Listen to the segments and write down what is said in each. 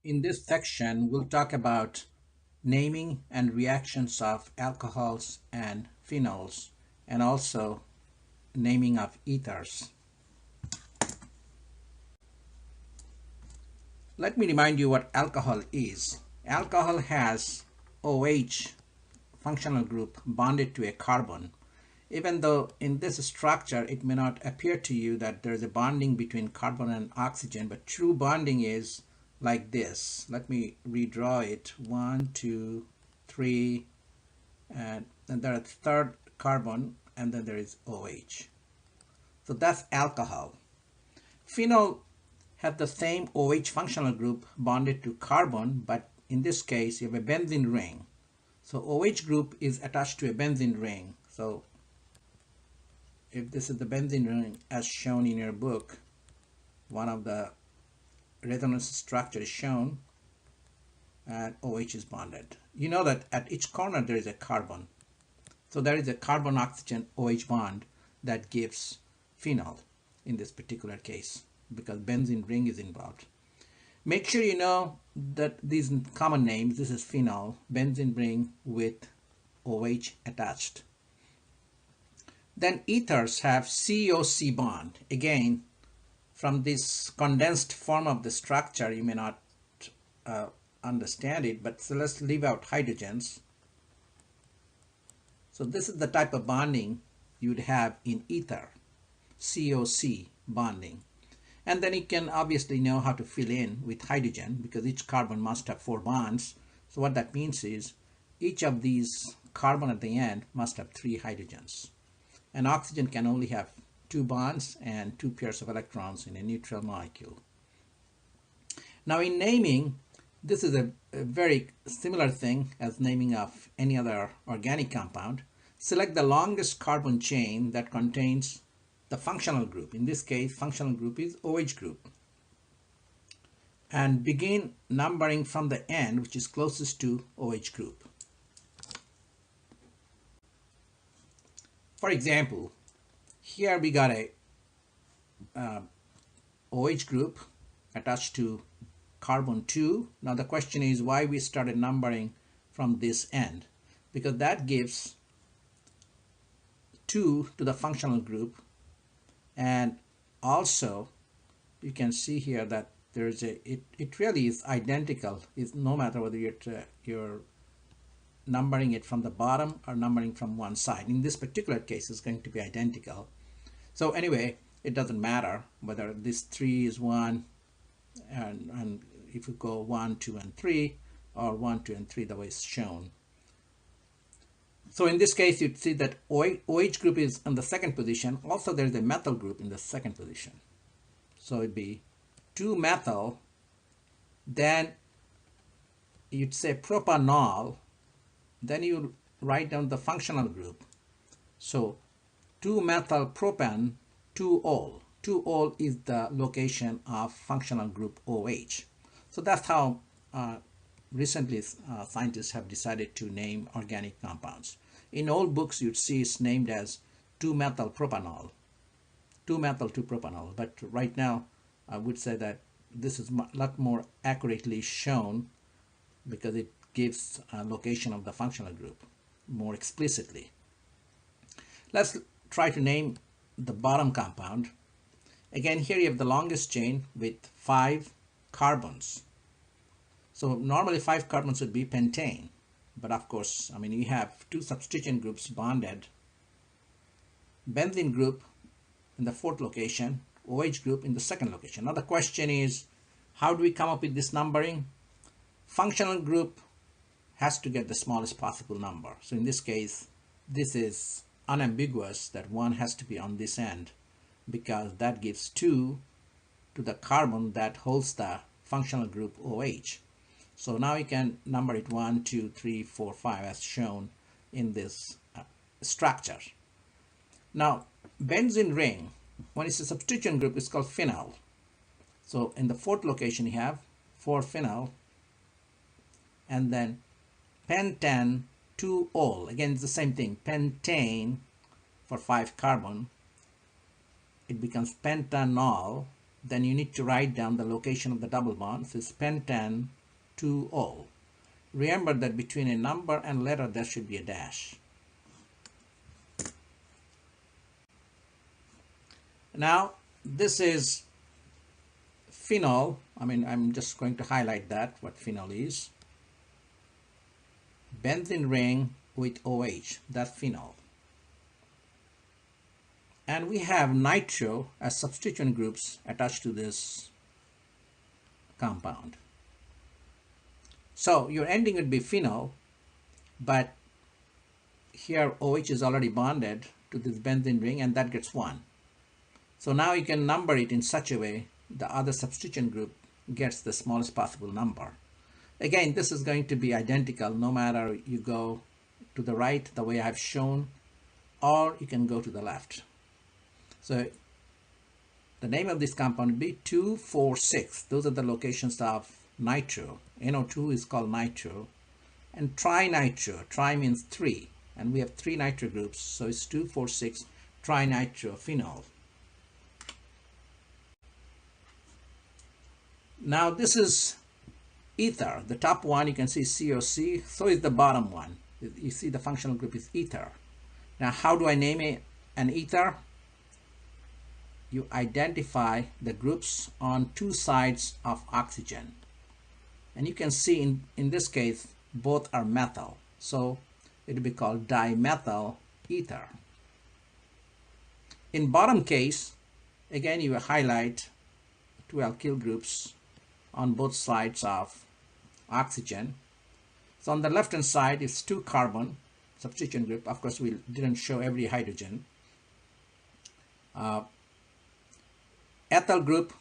In this section, we'll talk about naming and reactions of alcohols and phenols, and also naming of ethers. Let me remind you what alcohol is. Alcohol has OH functional group bonded to a carbon. Even though in this structure it may not appear to you that there is a bonding between carbon and oxygen, but true bonding is like this. Let me redraw it. 1, 2, 3, and then there is third carbon, and then there is OH. So that's alcohol. Phenol have the same OH functional group bonded to carbon, but in this case you have a benzene ring. So OH group is attached to a benzene ring. So if this is the benzene ring as shown in your book, one of the resonance structure is shown and OH is bonded. You know that at each corner there is a carbon. So there is a carbon-oxygen OH bond that gives phenol in this particular case because benzene ring is involved. Make sure you know that these common names, this is phenol, benzene ring with OH attached. Then ethers have COC bond. Again, from this condensed form of the structure, you may not understand it, but so let's leave out hydrogens. So this is the type of bonding you'd have in ether, COC bonding. And then you can obviously know how to fill in with hydrogen because each carbon must have 4 bonds. So what that means is each of these carbon at the end must have 3 hydrogens. And oxygen can only have 2 bonds and 2 pairs of electrons in a neutral molecule. Now in naming, this is a very similar thing as naming of any other organic compound. Select the longest carbon chain that contains the functional group. In this case, functional group is OH group. And begin numbering from the end, which is closest to OH group. For example, here we got a OH group attached to carbon 2. Now the question is why we started numbering from this end, because that gives 2 to the functional group, and also you can see here that there's it really is identical. It's no matter whether you're numbering it from the bottom or numbering from one side. In this particular case, it's going to be identical. So anyway, it doesn't matter whether this 3 is 1 and if you go 1, 2, and 3, or 1, 2, and 3 the way it's shown. So in this case, you'd see that OH group is in the second position. Also, there's a methyl group in the second position. So it'd be 2-methyl, then you'd say propanol, then you write down the functional group. So 2-methyl propan, 2-ol. 2-ol is the location of functional group OH. So that's how recently scientists have decided to name organic compounds. In old books, you'd see it's named as 2-methyl propanol, 2-methyl 2-propanol. But right now, I would say that this is a lot more accurately shown because it gives a location of the functional group more explicitly. Let's try to name the bottom compound. Again, here you have the longest chain with 5 carbons. So normally 5 carbons would be pentane, but of course, I mean, you have 2 substituent groups bonded. Benzene group in the 4th location, OH group in the 2nd location. Now the question is, how do we come up with this numbering? Functional group has to get the smallest possible number. So in this case, this is unambiguous that 1 has to be on this end because that gives 2 to the carbon that holds the functional group OH. So now you can number it 1, 2, 3, 4, 5 as shown in this structure. Now benzene ring, when it's a substituent group, it's called phenol. So in the 4th location you have 4-phenol, and then pentan 2-ol. Again, it's the same thing. Pentane for 5 carbon. It becomes pentanol then you need to write down the location of the double bond. So it's pentan 2O. Remember that between a number and letter there should be a dash. Now this is phenol. I'm just going to highlight that, what phenol is. Benzene ring with OH, that's phenol. And we have nitro as substituent groups attached to this compound. So your ending would be phenol, but here OH is already bonded to this benzene ring, and that gets 1. So now you can number it in such a way the other substituent group gets the smallest possible number. Again, this is going to be identical no matter you go to the right the way I've shown, or you can go to the left. So the name of this compound would be 2, 4, 6. Those are the locations of nitro. NO2 is called nitro. And trinitro. Tri means 3. And we have 3 nitro groups. So it's 2, 4, 6 trinitrophenol. Now this is ether. The top one you can see COC. So is the bottom one. You see the functional group is ether. Now how do I name an ether? You identify the groups on 2 sides of oxygen. And you can see in this case, both are methyl. So it will be called dimethyl ether. In bottom case, again, you highlight 2 alkyl groups on both sides of oxygen. So on the left hand side is 2 carbon substituent group. Of course, we didn't show every hydrogen. Ethyl group,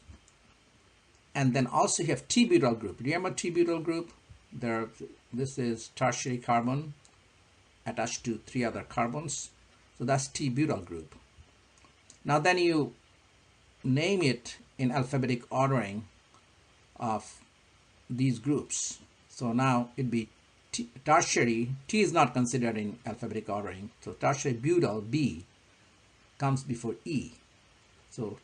and then also you have T-butyl group. Remember T-butyl group? This is tertiary carbon attached to 3 other carbons. So that's T-butyl group. Now then you name it in alphabetic ordering of these groups. So now it'd be tertiary. T is not considered in alphabetic ordering. So tertiary butyl, B, comes before E. So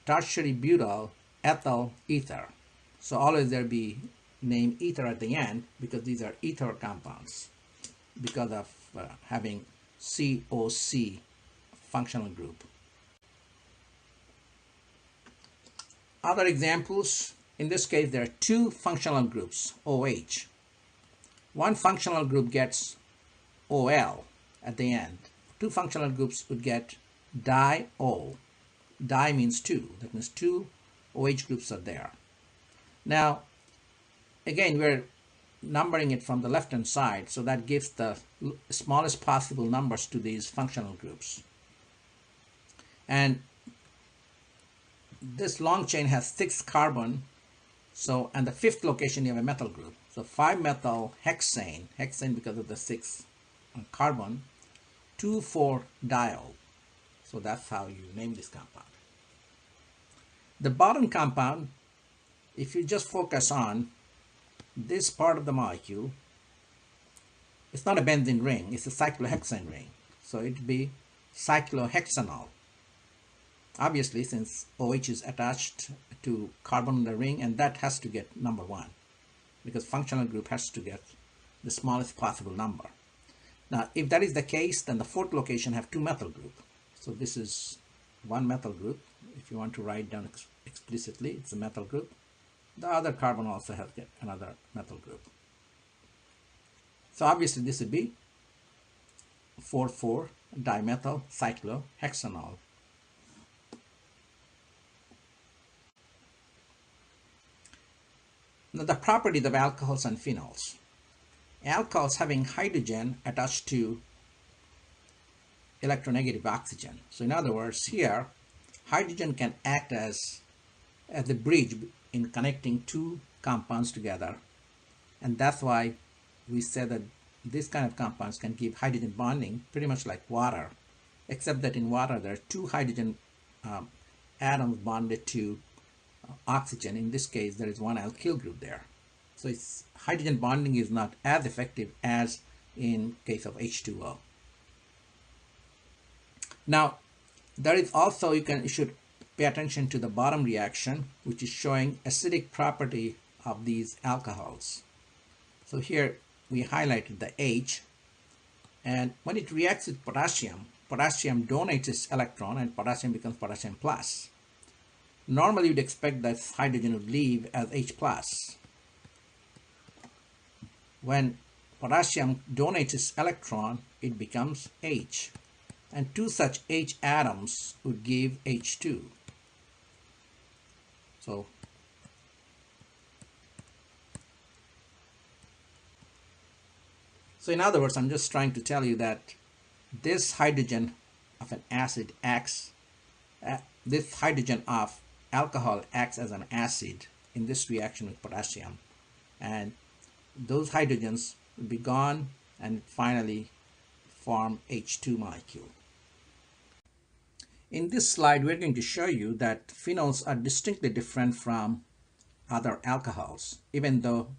tertiary butyl, ethyl, ether. So always there be name ether at the end because these are ether compounds because of having COC functional group. Other examples, in this case there are 2 functional groups, OH. One functional group gets OL at the end. 2 functional groups would get di-O. Di means 2. That means 2 OH groups are there. Now, again, we're numbering it from the left-hand side, so that gives the smallest possible numbers to these functional groups. And this long chain has 6 carbon, so, and the 5th location you have a methyl group. So 5-methyl hexane, hexane because of the 6 carbon, 2,4-diol. So that's how you name this compound. The bottom compound, if you just focus on this part of the molecule, it's not a benzene ring, it's a cyclohexane ring. So it would be cyclohexanol. Obviously, since OH is attached to carbon in the ring, and that has to get number 1, because functional group has to get the smallest possible number. Now, if that is the case, then the 4th location have 2 methyl group. So this is 1 methyl group. If you want to write down explicitly, it's a methyl group. The other carbon also has another methyl group. So obviously this would be 4,4-dimethyl cyclohexanol. Now the properties of alcohols and phenols. Alcohols having hydrogen attached to electronegative oxygen. So in other words, here hydrogen can act as the bridge in connecting 2 compounds together, and that's why we said that this kind of compounds can give hydrogen bonding pretty much like water, except that in water there are 2 hydrogen atoms bonded to oxygen. In this case there is 1 alkyl group there, so hydrogen bonding is not as effective as in case of H2O. Now there is also, you should pay attention to the bottom reaction, which is showing acidic property of these alcohols. So here we highlighted the H, and when it reacts with potassium, potassium donates its electron and potassium becomes potassium plus. Normally you'd expect that hydrogen would leave as H plus. When potassium donates its electron, it becomes H, and two such H atoms would give H2. So in other words, I'm just trying to tell you that this hydrogen of an acid acts, this hydrogen of alcohol acts as an acid in this reaction with potassium, and those hydrogens will be gone and finally form H2 molecule. In this slide, we're going to show you that phenols are distinctly different from other alcohols, even though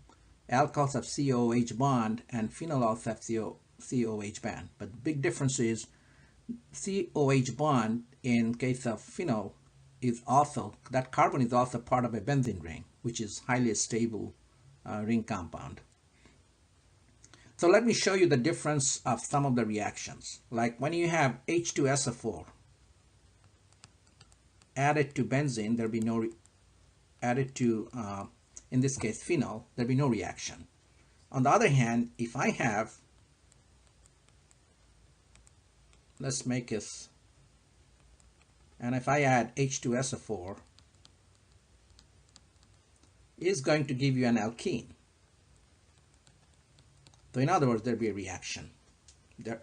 alcohols have COOH bond and phenols have COOH bond. But the big difference is COOH bond in case of phenol is also, that carbon is also part of a benzene ring, which is highly stable ring compound. So let me show you the difference of some of the reactions. Like when you have H2SO4 added to benzene, there'll be no added to in this case phenol, there'll be no reaction. On the other hand, if I have, let's make this, and if I add H2SO4, is going to give you an alkene. So in other words, there'll be a reaction there.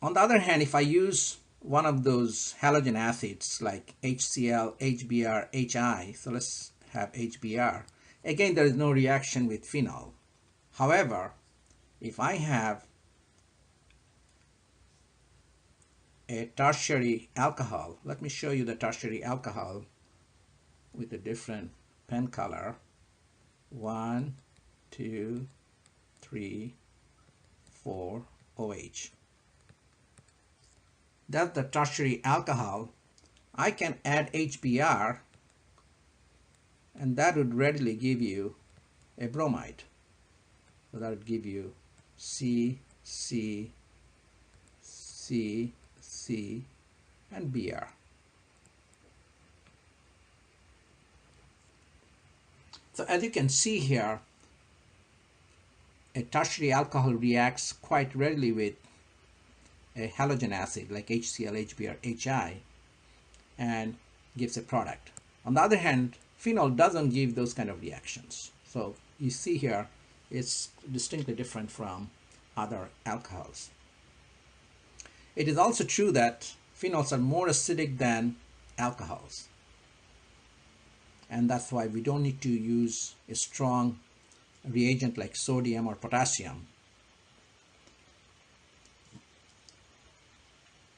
On the other hand, if I use one of those halogen acids like HCl, HBr, HI, so let's have HBr, again there is no reaction with phenol. However, if I have a tertiary alcohol, let me show you the tertiary alcohol with a different pen color. 1, 2, 3, 4, OH. That's the tertiary alcohol. I can add HBr and that would readily give you a bromide. So that would give you C, C, C, C, and Br. So as you can see here, a tertiary alcohol reacts quite readily with a halogen acid like HCl, HBr, HI and gives a product. On the other hand, phenol doesn't give those kind of reactions. So you see here, it's distinctly different from other alcohols. It is also true that phenols are more acidic than alcohols. And that's why we don't need to use a strong reagent like sodium or potassium.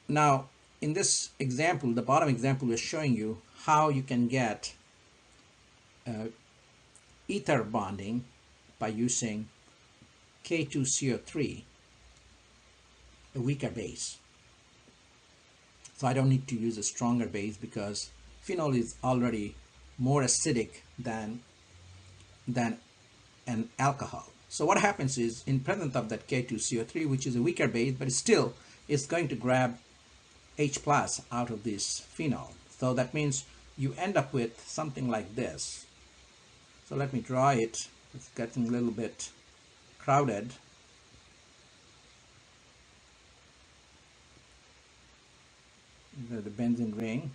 Now, in this example, the bottom example is showing you how you can get ether bonding by using K2CO3, a weaker base. So I don't need to use a stronger base because phenol is already more acidic than an alcohol. So what happens is, in presence of that K2CO3, which is a weaker base, but still it's going to grab H plus out of this phenol. So that means you end up with something like this. So let me draw it. It's getting a little bit crowded. The benzene ring,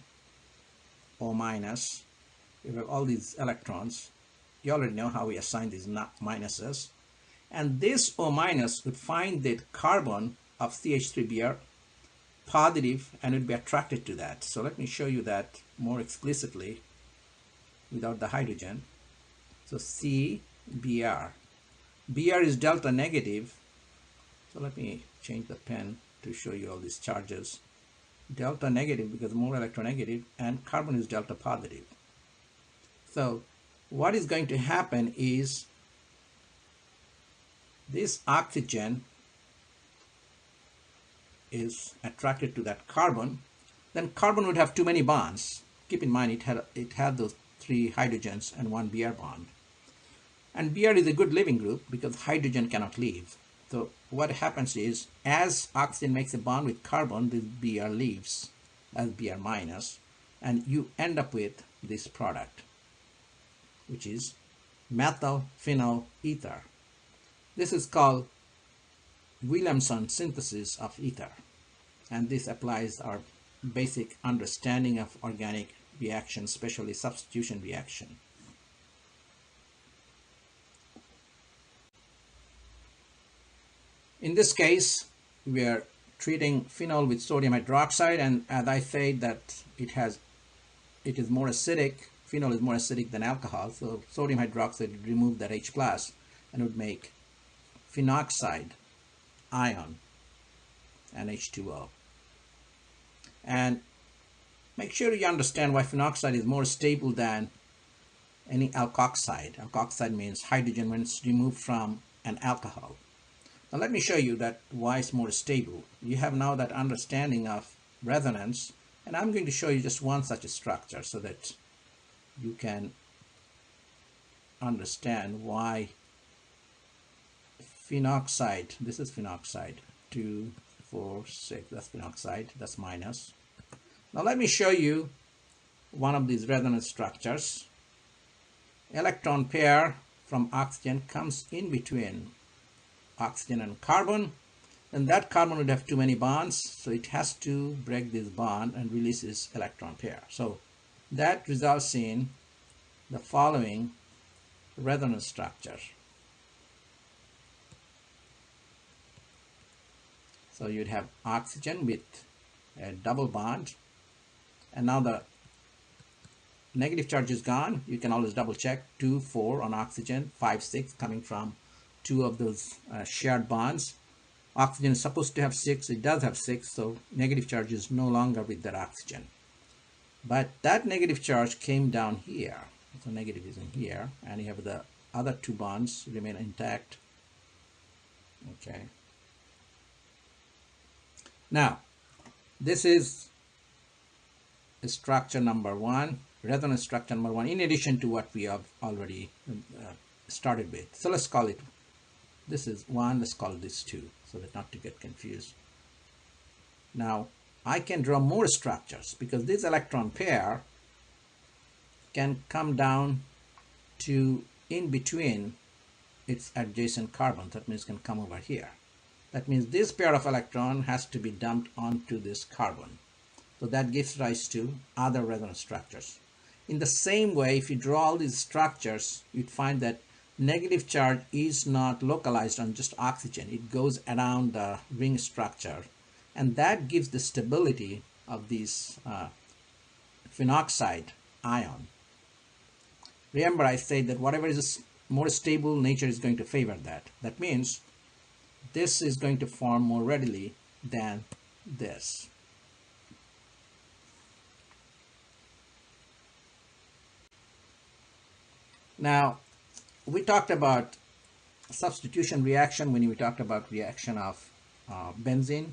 O minus. You have all these electrons. You already know how we assign these minuses. And this O minus would find the carbon of CH3Br positive and would be attracted to that. So let me show you that more explicitly without the hydrogen. So CBr. Br is delta negative. So let me change the pen to show you all these charges. Delta negative because more electronegative, and carbon is delta positive. So what is going to happen is this oxygen is attracted to that carbon, then carbon would have too many bonds. Keep in mind it had those 3 hydrogens and 1 Br bond. And Br is a good leaving group because hydrogen cannot leave. So what happens is, as oxygen makes a bond with carbon, this Br leaves as Br minus, and you end up with this product, which is methyl phenol ether. This is called Williamson synthesis of ether, and this applies our basic understanding of organic reaction, especially substitution reaction. In this case, we are treating phenol with sodium hydroxide, and as I said that it is more acidic. Phenol is more acidic than alcohol, so sodium hydroxide would remove that H plus and would make phenoxide ion and H2O. And make sure you understand why phenoxide is more stable than any alkoxide. Alkoxide means hydrogen when it's removed from an alcohol. Now let me show you that why it's more stable. You have now that understanding of resonance, and I'm going to show you just one such a structure so that you can understand why phenoxide, this is phenoxide, 2, 4, 6, that's phenoxide, that's minus. Now let me show you one of these resonance structures. Electron pair from oxygen comes in between oxygen and carbon, and that carbon would have too many bonds, so it has to break this bond and releases electron pair. So that results in the following resonance structure. So you'd have oxygen with a double bond, and now the negative charge is gone. You can always double check. 2, 4 on oxygen, 5, 6 coming from 2 of those shared bonds. Oxygen is supposed to have 6, it does have 6, so negative charge is no longer with that oxygen. But that negative charge came down here, so negative is in here, and you have the other 2 bonds remain intact. Okay. Now, this is structure number 1, resonance structure number 1, in addition to what we have already started with. So let's call it, this is 1, let's call this 2, so that not to get confused. Now, I can draw more structures because this electron pair can come down to in between its adjacent carbons. That means it can come over here. That means this pair of electron has to be dumped onto this carbon. So that gives rise to other resonance structures. In the same way, if you draw all these structures, you'd find that negative charge is not localized on just oxygen. It goes around the ring structure, and that gives the stability of this phenoxide ion. Remember, I said that whatever is more stable, nature is going to favor that. That means this is going to form more readily than this. Now, we talked about substitution reaction when we talked about reaction of benzene.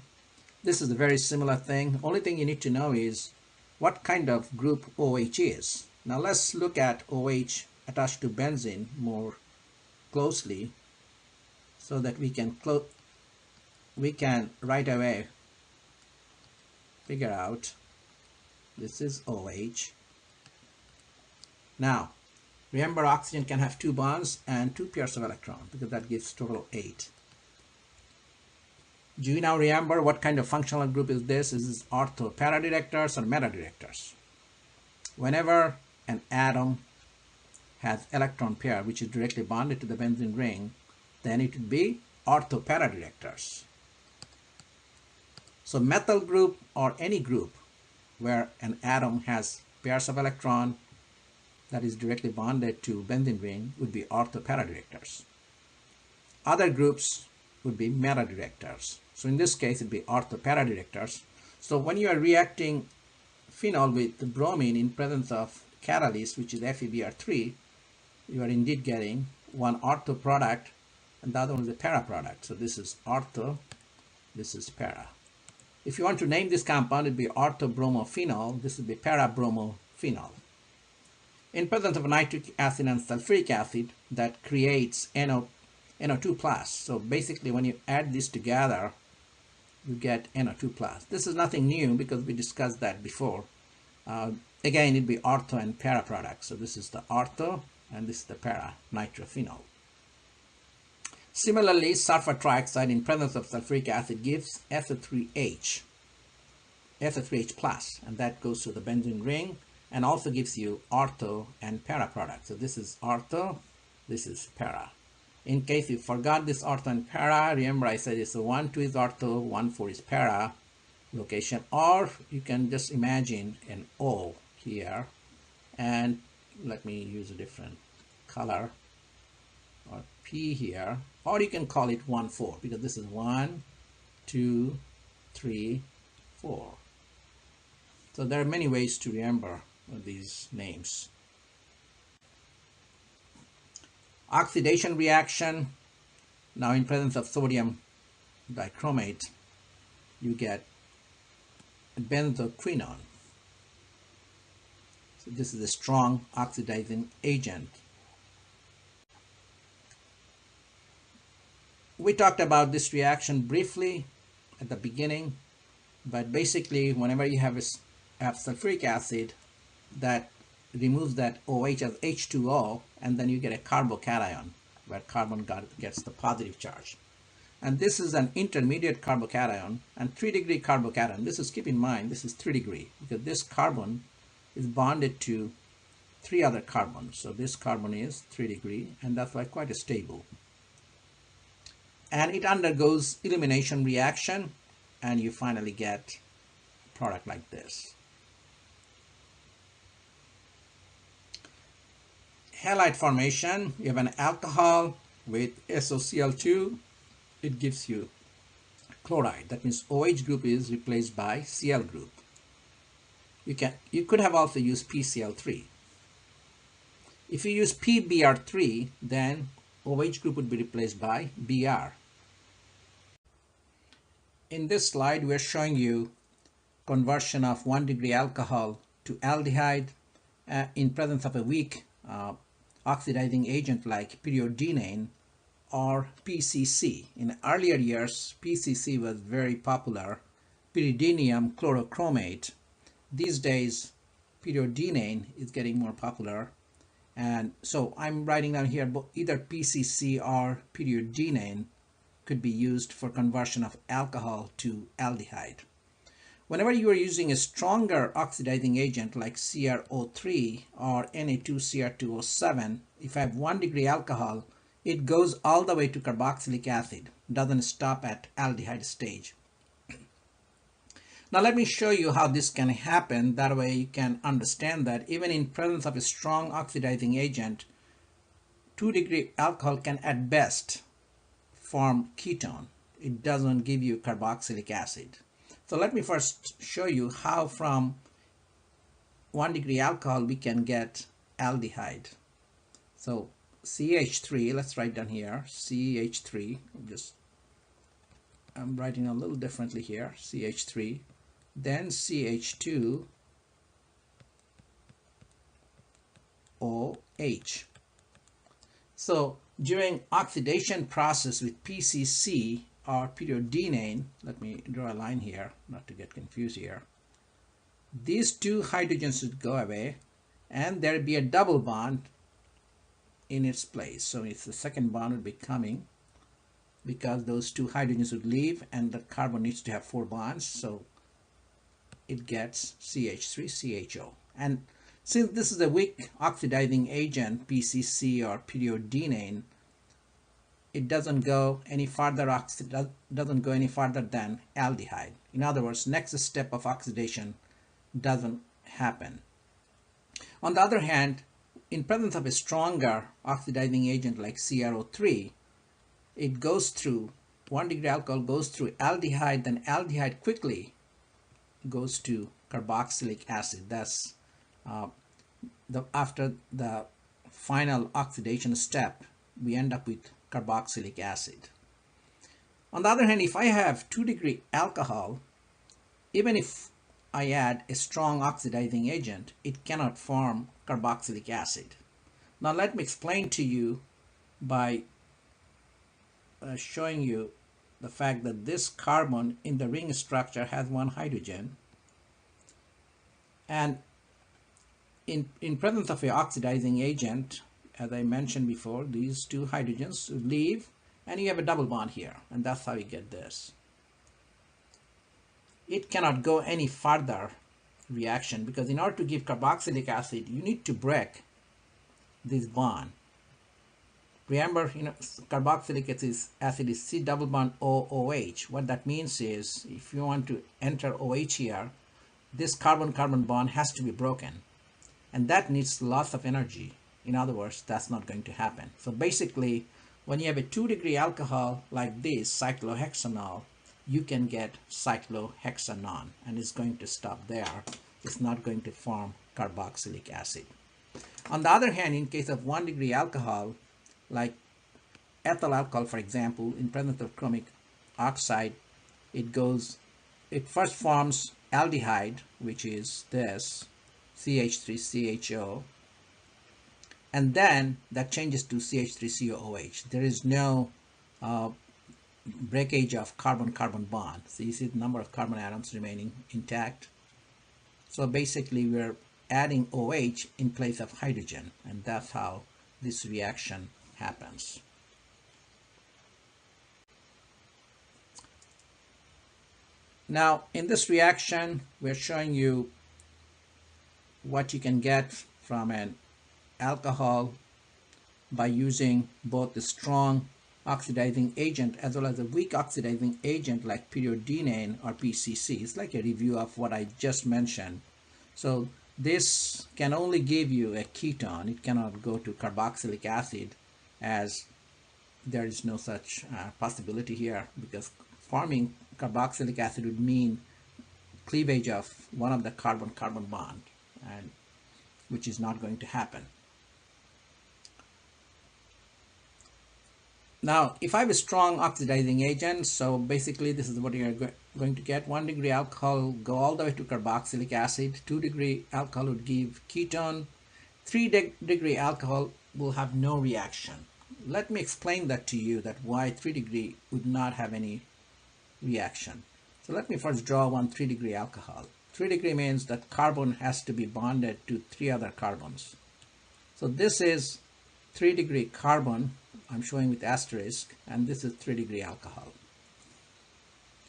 This is a very similar thing. Only thing you need to know is what kind of group OH is. Now let's look at OH attached to benzene more closely so that we can right away figure out this is OH. Now remember, oxygen can have 2 bonds and 2 pairs of electrons because that gives total 8. Do you now remember what kind of functional group is this? Is this ortho paradirectors or metadirectors? Whenever an atom has electron pair which is directly bonded to the benzene ring, then it would be ortho paradirectors. So methyl group or any group where an atom has pairs of electron that is directly bonded to benzene ring would be ortho paradirectors. Other groups would be metadirectors. So in this case, it would be ortho paradirectors. So when you are reacting phenol with bromine in presence of catalyst, which is FeBr3, you are indeed getting one ortho product and the other one is a para product. So this is ortho, this is para. If you want to name this compound, it would be orthobromophenol. This would be parabromophenol. In presence of nitric acid and sulfuric acid, that creates NO2 plus. So basically, when you add these together, you get NO2 plus. This is nothing new because we discussed that before. Again, it'd be ortho and para products. So this is the ortho and this is the para, nitrophenol. Similarly, sulfur trioxide in presence of sulfuric acid gives SO3H plus, and that goes to the benzene ring and also gives you ortho and para products. So this is ortho, this is para. In case you forgot this ortho and para, remember I said it's a 1,2 is ortho, 1,4 is para location, or you can just imagine an O here, and let me use a different color, or P here, or you can call it 1,4 because this is 1, 2, 3, 4. So there are many ways to remember these names. Oxidation reaction. Now in presence of sodium dichromate, you get benzoquinone. So this is a strong oxidizing agent. We talked about this reaction briefly at the beginning, but basically whenever you have sulfuric acid, that removes that OH as H2O, and then you get a carbocation where carbon gets the positive charge. And this is an intermediate carbocation and 3-degree carbocation. This is, keep in mind, this is 3-degree because this carbon is bonded to 3 other carbons. So this carbon is 3-degree, and that's why quite stable. And it undergoes elimination reaction, and you finally get a product like this. Halide formation, you have an alcohol with SOCl2, it gives you chloride. That means OH group is replaced by Cl group. You could have also used PCl3. If you use PBr3, then OH group would be replaced by Br. In this slide, we are showing you conversion of 1-degree alcohol to aldehyde in presence of a weak oxidizing agent like pyridinane or PCC. In earlier years, PCC was very popular, pyridinium chlorochromate. These days, pyridinane is getting more popular, and so I'm writing down here either PCC or pyridinane could be used for conversion of alcohol to aldehyde. Whenever you are using a stronger oxidizing agent like CrO3 or Na2Cr2O7, if I have 1-degree alcohol, it goes all the way to carboxylic acid, doesn't stop at aldehyde stage. Now let me show you how this can happen. That way you can understand that even in presence of a strong oxidizing agent, 2-degree alcohol can at best form ketone. It doesn't give you carboxylic acid. So let me first show you how from 1-degree alcohol we can get aldehyde. So CH3, let's write down here, CH3, I'm writing a little differently here, CH3, then CH2, OH. So during oxidation process with PCC or pyridinane, let me draw a line here, not to get confused here. These 2 hydrogens would go away, and there would be a double bond in its place. So it's the second bond would be coming because those 2 hydrogens would leave, and the carbon needs to have 4 bonds. So it gets CH3CHO. And since this is a weak oxidizing agent, PCC or pyridinane, it doesn't go any further than aldehyde. In other words, next step of oxidation doesn't happen. On the other hand, in presence of a stronger oxidizing agent like CrO3, it goes through 1-degree alcohol, goes through aldehyde, then aldehyde quickly goes to carboxylic acid. That's after the final oxidation step, we end up with carboxylic acid. On the other hand, if I have 2-degree alcohol even if I add a strong oxidizing agent, it cannot form carboxylic acid. Now let me explain to you by showing you the fact that this carbon in the ring structure has one hydrogen, and in presence of an oxidizing agent, as I mentioned before, these two hydrogens leave and you have a double bond here, and that's how you get this. It cannot go any further reaction because in order to give carboxylic acid, you need to break this bond. Remember, carboxylic acid is C double bond OOH. What that means is if you want to enter OH here, this carbon-carbon bond has to be broken. And that needs lots of energy. In other words, that's not going to happen. So basically, when you have a 2-degree alcohol like this, cyclohexanol, you can get cyclohexanon, and it's going to stop there. It's not going to form carboxylic acid. On the other hand, in case of 1-degree alcohol, like ethyl alcohol, for example, in presence of chromic oxide, it first forms aldehyde, which is this, CH3CHO, and then that changes to CH3COOH. There is no breakage of carbon-carbon bond. So you see the number of carbon atoms remaining intact. So basically we're adding OH in place of hydrogen, and that's how this reaction happens. Now in this reaction, we're showing you what you can get from an alcohol by using both the strong oxidizing agent as well as a weak oxidizing agent like pyridinane or PCC. It's like a review of what I just mentioned. So this can only give you a ketone. It cannot go to carboxylic acid, as there is no such possibility here, because forming carboxylic acid would mean cleavage of one of the carbon-carbon bond, and which is not going to happen. Now, if I have a strong oxidizing agent, so basically this is what you're going to get. 1-degree alcohol go all the way to carboxylic acid. 2-degree alcohol would give ketone. 3-degree alcohol will have no reaction. Let me explain that to you, that why 3-degree would not have any reaction. So let me first draw one 3-degree alcohol. 3-degree means that carbon has to be bonded to 3 other carbons. So this is 3-degree carbon, I'm showing with asterisk, and this is 3-degree alcohol.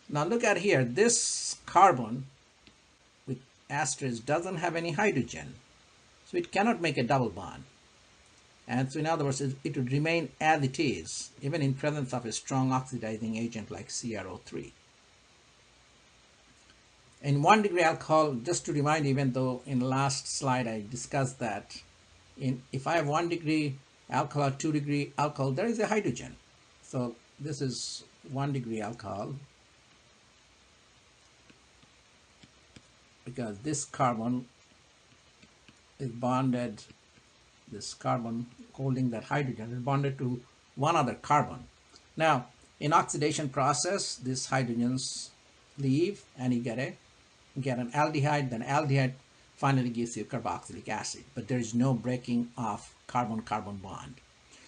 Now look at here, this carbon with asterisk doesn't have any hydrogen, so it cannot make a double bond. And so in other words, it would remain as it is, even in presence of a strong oxidizing agent like CrO3. In 1-degree alcohol, just to remind you, even though in the last slide I discussed that, if I have 1-degree alcohol or 2-degree alcohol, there is a hydrogen. So this is 1-degree alcohol, because this carbon is bonded, this carbon holding that hydrogen is bonded to one other carbon. Now in oxidation process, these hydrogens leave and you get an aldehyde. Then aldehyde finally gives you carboxylic acid, but there is no breaking of carbon-carbon bond.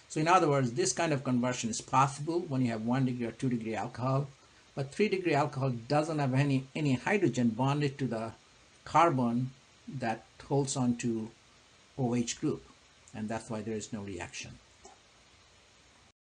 So in other words, this kind of conversion is possible when you have 1-degree or 2-degree alcohol, but 3-degree alcohol doesn't have any hydrogen bonded to the carbon that holds on to OH group, and that's why there is no reaction.